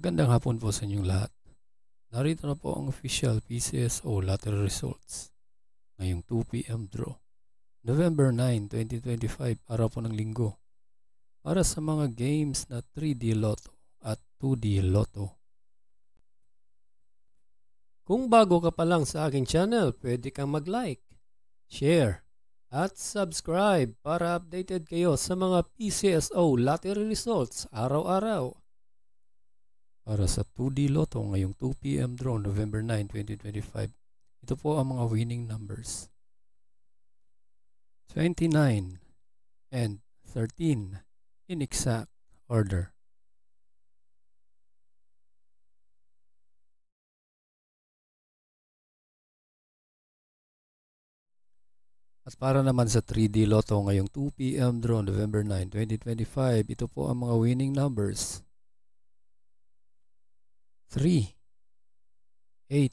Magandang hapon po sa inyong lahat. Narito na po ang official PCSO lottery results ngayong 2 p.m. draw. November 9, 2025, araw po ng linggo. Para sa mga games na 3D Lotto at 2D Lotto. Kung bago ka pa lang sa aking channel, pwede kang mag-like, share, at subscribe para updated kayo sa mga PCSO lottery results araw-araw. Para sa 2D Lotto ngayong 2 p.m. draw, November 9, 2025, ito po ang mga winning numbers. 29 and 13 in exact order. At para naman sa 3D Lotto ngayong 2 p.m. draw, November 9, 2025, ito po ang mga winning numbers. 3, 8,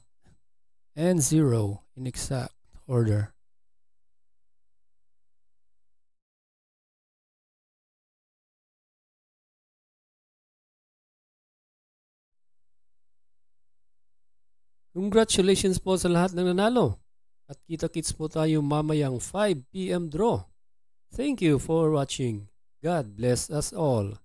and 0 in exact order. Congratulations po sa lahat ng nanalo. At kita-kits po tayo mamayang 5 p.m. draw. Thank you for watching. God bless us all.